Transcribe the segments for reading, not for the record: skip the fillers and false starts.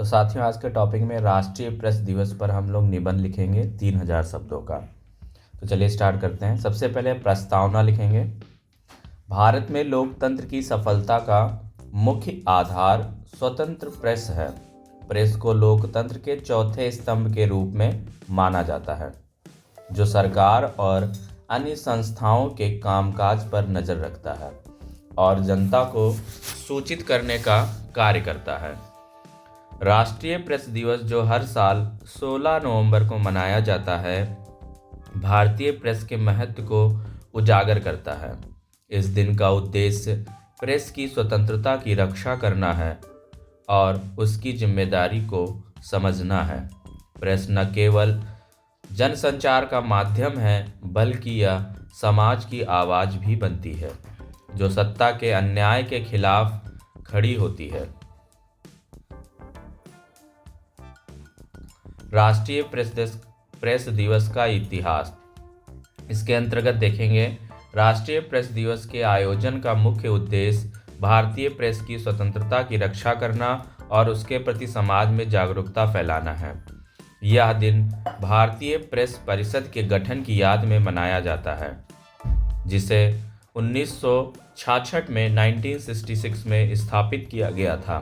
साथियों, आज के टॉपिक में राष्ट्रीय प्रेस दिवस पर हम लोग निबंध लिखेंगे 3000 शब्दों का। तो चलिए स्टार्ट करते हैं। सबसे पहले प्रस्तावना लिखेंगे। भारत में लोकतंत्र की सफलता का मुख्य आधार स्वतंत्र प्रेस है। प्रेस को लोकतंत्र के चौथे स्तंभ के रूप में माना जाता है, जो सरकार और अन्य संस्थाओं के कामकाज पर नज़र रखता है और जनता को सूचित करने का कार्य करता है। राष्ट्रीय प्रेस दिवस, जो हर साल 16 नवंबर को मनाया जाता है, भारतीय प्रेस के महत्व को उजागर करता है। इस दिन का उद्देश्य प्रेस की स्वतंत्रता की रक्षा करना है और उसकी जिम्मेदारी को समझना है। प्रेस न केवल जनसंचार का माध्यम है, बल्कि यह समाज की आवाज़ भी बनती है, जो सत्ता के अन्याय के खिलाफ खड़ी होती है। राष्ट्रीय प्रेस दिवस का इतिहास। इसके अंतर्गत देखेंगे, राष्ट्रीय प्रेस दिवस के आयोजन का मुख्य उद्देश्य भारतीय प्रेस की स्वतंत्रता की रक्षा करना और उसके प्रति समाज में जागरूकता फैलाना है। यह दिन भारतीय प्रेस परिषद के गठन की याद में मनाया जाता है, जिसे 1966 में 1966 में स्थापित किया गया था।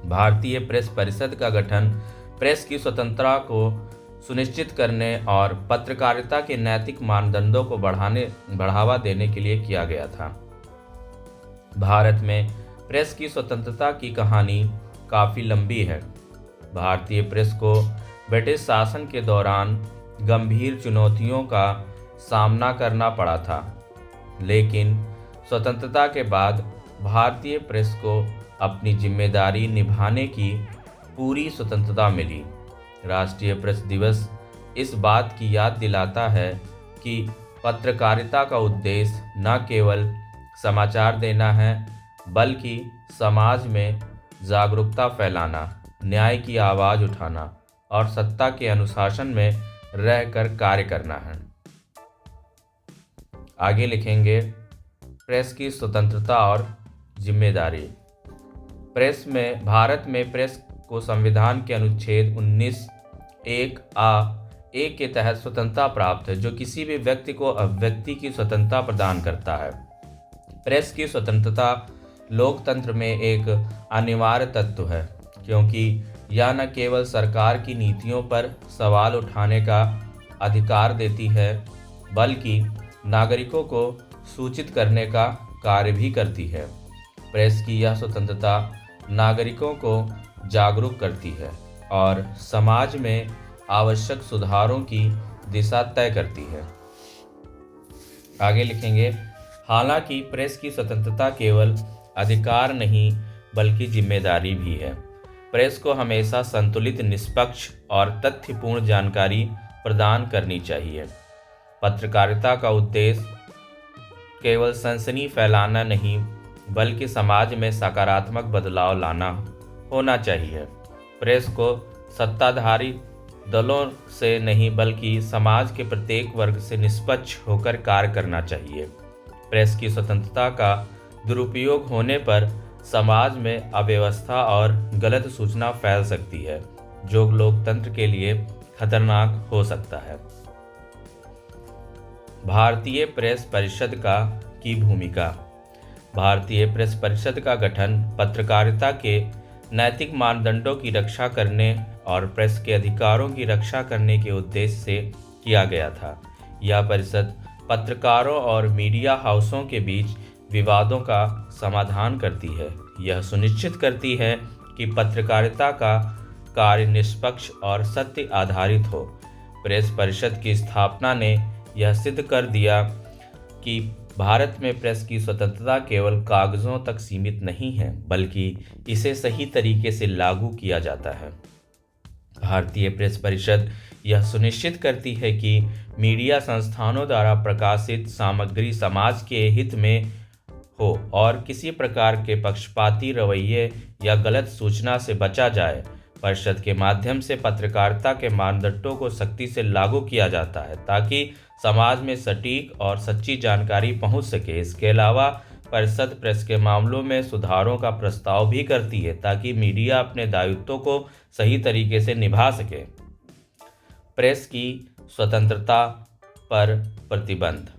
भारतीय प्रेस परिषद का गठन प्रेस की स्वतंत्रता को सुनिश्चित करने और पत्रकारिता के नैतिक मानदंडों को बढ़ावा देने के लिए किया गया था। भारत में प्रेस की स्वतंत्रता की कहानी काफ़ी लंबी है। भारतीय प्रेस को ब्रिटिश शासन के दौरान गंभीर चुनौतियों का सामना करना पड़ा था, लेकिन स्वतंत्रता के बाद भारतीय प्रेस को अपनी जिम्मेदारी निभाने की पूरी स्वतंत्रता मिली। राष्ट्रीय प्रेस दिवस इस बात की याद दिलाता है कि पत्रकारिता का उद्देश्य न केवल समाचार देना है, बल्कि समाज में जागरूकता फैलाना, न्याय की आवाज़ उठाना और सत्ता के अनुशासन में रहकर कार्य करना है। आगे लिखेंगे, प्रेस की स्वतंत्रता और जिम्मेदारी। भारत में प्रेस को संविधान के अनुच्छेद 19(1)(a) के तहत स्वतंत्रता प्राप्त है, जो किसी भी व्यक्ति को अभिव्यक्ति की स्वतंत्रता प्रदान करता है। प्रेस की स्वतंत्रता लोकतंत्र में एक अनिवार्य तत्व है, क्योंकि यह न केवल सरकार की नीतियों पर सवाल उठाने का अधिकार देती है, बल्कि नागरिकों को सूचित करने का कार्य भी करती है। प्रेस की यह स्वतंत्रता नागरिकों को जागरूक करती है और समाज में आवश्यक सुधारों की दिशा तय करती है। आगे लिखेंगे, हालांकि प्रेस की स्वतंत्रता केवल अधिकार नहीं, बल्कि जिम्मेदारी भी है। प्रेस को हमेशा संतुलित, निष्पक्ष और तथ्यपूर्ण जानकारी प्रदान करनी चाहिए। पत्रकारिता का उद्देश्य केवल सनसनी फैलाना नहीं, बल्कि समाज में सकारात्मक बदलाव लाना होना चाहिए। प्रेस को सत्ताधारी दलों से नहीं, बल्कि समाज के प्रत्येक वर्ग से निष्पक्ष होकर कार्य करना चाहिए। प्रेस की स्वतंत्रता का दुरुपयोग होने पर समाज में अव्यवस्था और गलत सूचना फैल सकती है, जो लोकतंत्र के लिए खतरनाक हो सकता है। भारतीय प्रेस परिषद की भूमिका। भारतीय प्रेस परिषद का गठन पत्रकारिता के नैतिक मानदंडों की रक्षा करने और प्रेस के अधिकारों की रक्षा करने के उद्देश्य से किया गया था। यह परिषद पत्रकारों और मीडिया हाउसों के बीच विवादों का समाधान करती है। यह सुनिश्चित करती है कि पत्रकारिता का कार्य निष्पक्ष और सत्य आधारित हो। प्रेस परिषद की स्थापना ने यह सिद्ध कर दिया कि भारत में प्रेस की स्वतंत्रता केवल कागज़ों तक सीमित नहीं है, बल्कि इसे सही तरीके से लागू किया जाता है। भारतीय प्रेस परिषद यह सुनिश्चित करती है कि मीडिया संस्थानों द्वारा प्रकाशित सामग्री समाज के हित में हो और किसी प्रकार के पक्षपाती रवैये या गलत सूचना से बचा जाए। परिषद के माध्यम से पत्रकारिता के मानदंडों को सख्ती से लागू किया जाता है, ताकि समाज में सटीक और सच्ची जानकारी पहुंच सके। इसके अलावा परिषद प्रेस के मामलों में सुधारों का प्रस्ताव भी करती है ताकि मीडिया अपने दायित्वों को सही तरीके से निभा सके। प्रेस की स्वतंत्रता पर प्रतिबंध।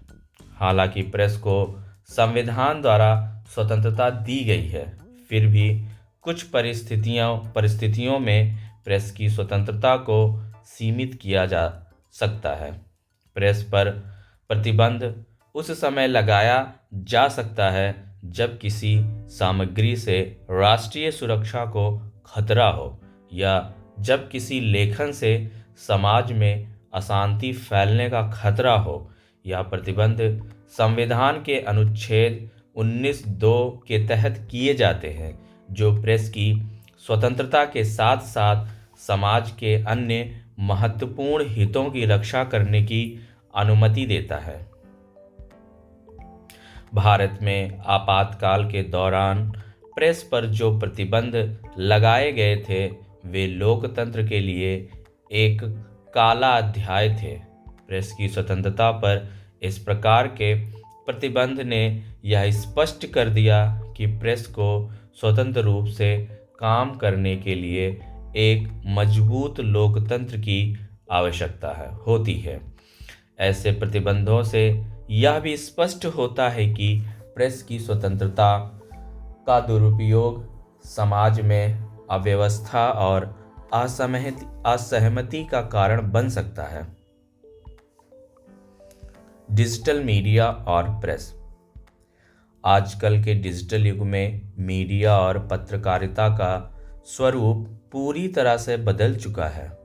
हालांकि प्रेस को संविधान द्वारा स्वतंत्रता दी गई है, फिर भी कुछ परिस्थितियों में प्रेस की स्वतंत्रता को सीमित किया जा सकता है। प्रेस पर प्रतिबंध उस समय लगाया जा सकता है जब किसी सामग्री से राष्ट्रीय सुरक्षा को खतरा हो या जब किसी लेखन से समाज में अशांति फैलने का खतरा हो। यह प्रतिबंध संविधान के अनुच्छेद 19(2) के तहत किए जाते हैं, जो प्रेस की स्वतंत्रता के साथ साथ समाज के अन्य महत्वपूर्ण हितों की रक्षा करने की अनुमति देता है। भारत में आपातकाल के दौरान प्रेस पर जो प्रतिबंध लगाए गए थे, वे लोकतंत्र के लिए एक काला अध्याय थे। प्रेस की स्वतंत्रता पर इस प्रकार के प्रतिबंध ने यह स्पष्ट कर दिया कि प्रेस को स्वतंत्र रूप से काम करने के लिए एक मजबूत लोकतंत्र की आवश्यकता होती है। ऐसे प्रतिबंधों से यह भी स्पष्ट होता है कि प्रेस की स्वतंत्रता का दुरुपयोग समाज में अव्यवस्था और असहमति का कारण बन सकता है। डिजिटल मीडिया और प्रेस। आजकल के डिजिटल युग में मीडिया और पत्रकारिता का स्वरूप पूरी तरह से बदल चुका है।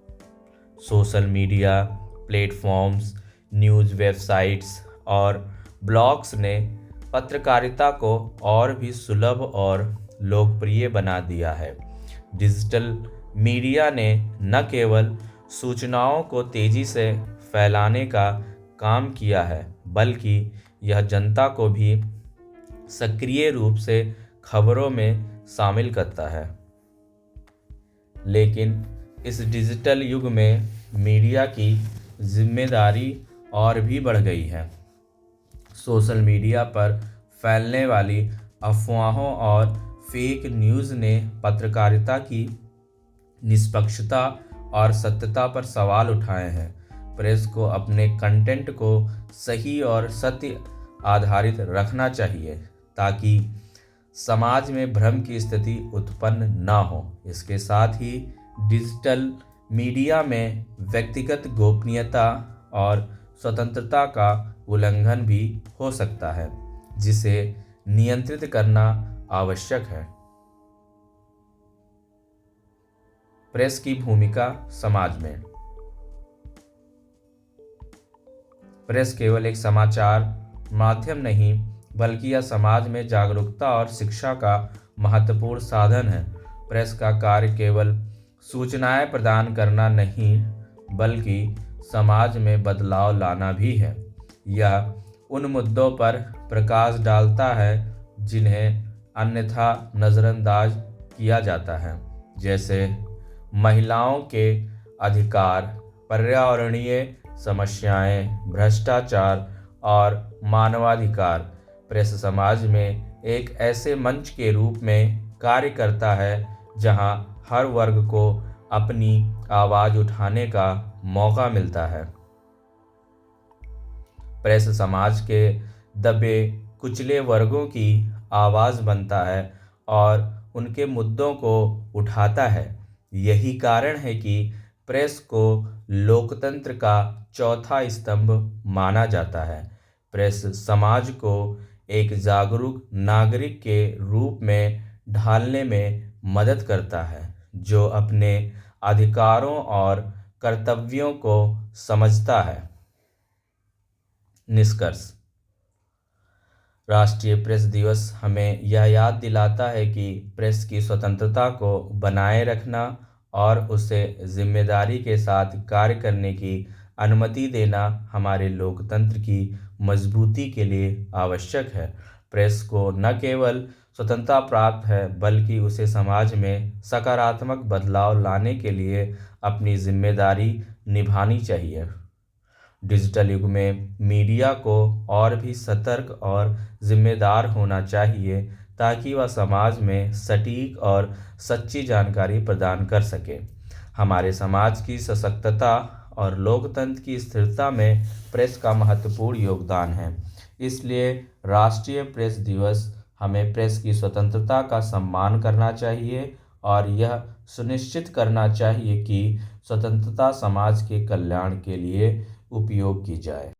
Social media platforms, news websites और ब्लॉग्स ने पत्रकारिता को और भी सुलभ और लोकप्रिय बना दिया है। डिजिटल मीडिया ने न केवल सूचनाओं को तेज़ी से फैलाने का काम किया है, बल्कि यह जनता को भी सक्रिय रूप से खबरों में शामिल करता है। लेकिन इस डिजिटल युग में मीडिया की जिम्मेदारी और भी बढ़ गई है। सोशल मीडिया पर फैलने वाली अफवाहों और फेक न्यूज़ ने पत्रकारिता की निष्पक्षता और सत्यता पर सवाल उठाए हैं। प्रेस को अपने कंटेंट को सही और सत्य आधारित रखना चाहिए ताकि समाज में भ्रम की स्थिति उत्पन्न न हो। इसके साथ ही डिजिटल मीडिया में व्यक्तिगत गोपनीयता और स्वतंत्रता का उल्लंघन भी हो सकता है, जिसे नियंत्रित करना आवश्यक है। प्रेस की भूमिका समाज में। प्रेस केवल एक समाचार माध्यम नहीं, बल्कि यह समाज में जागरूकता और शिक्षा का महत्वपूर्ण साधन है। प्रेस का कार्य केवल सूचनाएं प्रदान करना नहीं, बल्कि समाज में बदलाव लाना भी है। यह उन मुद्दों पर प्रकाश डालता है जिन्हें अन्यथा नज़रअंदाज किया जाता है, जैसे महिलाओं के अधिकार, पर्यावरणीय समस्याएं, भ्रष्टाचार और मानवाधिकार। प्रेस समाज में एक ऐसे मंच के रूप में कार्य करता है जहां हर वर्ग को अपनी आवाज़ उठाने का मौका मिलता है। प्रेस समाज के दबे कुचले वर्गों की आवाज़ बनता है और उनके मुद्दों को उठाता है। यही कारण है कि प्रेस को लोकतंत्र का चौथा स्तंभ माना जाता है। प्रेस समाज को एक जागरूक नागरिक के रूप में ढालने में मदद करता है, जो अपने अधिकारों और कर्तव्यों को समझता है। निष्कर्ष। राष्ट्रीय प्रेस दिवस हमें यह याद दिलाता है कि प्रेस की स्वतंत्रता को बनाए रखना और उसे जिम्मेदारी के साथ कार्य करने की अनुमति देना हमारे लोकतंत्र की मजबूती के लिए आवश्यक है। प्रेस को न केवल स्वतंत्रता प्राप्त है, बल्कि उसे समाज में सकारात्मक बदलाव लाने के लिए अपनी जिम्मेदारी निभानी चाहिए। डिजिटल युग में मीडिया को और भी सतर्क और जिम्मेदार होना चाहिए ताकि वह समाज में सटीक और सच्ची जानकारी प्रदान कर सके। हमारे समाज की सशक्तता और लोकतंत्र की स्थिरता में प्रेस का महत्वपूर्ण योगदान है। इसलिए राष्ट्रीय प्रेस दिवस हमें प्रेस की स्वतंत्रता का सम्मान करना चाहिए और यह सुनिश्चित करना चाहिए कि स्वतंत्रता समाज के कल्याण के लिए उपयोग की जाए।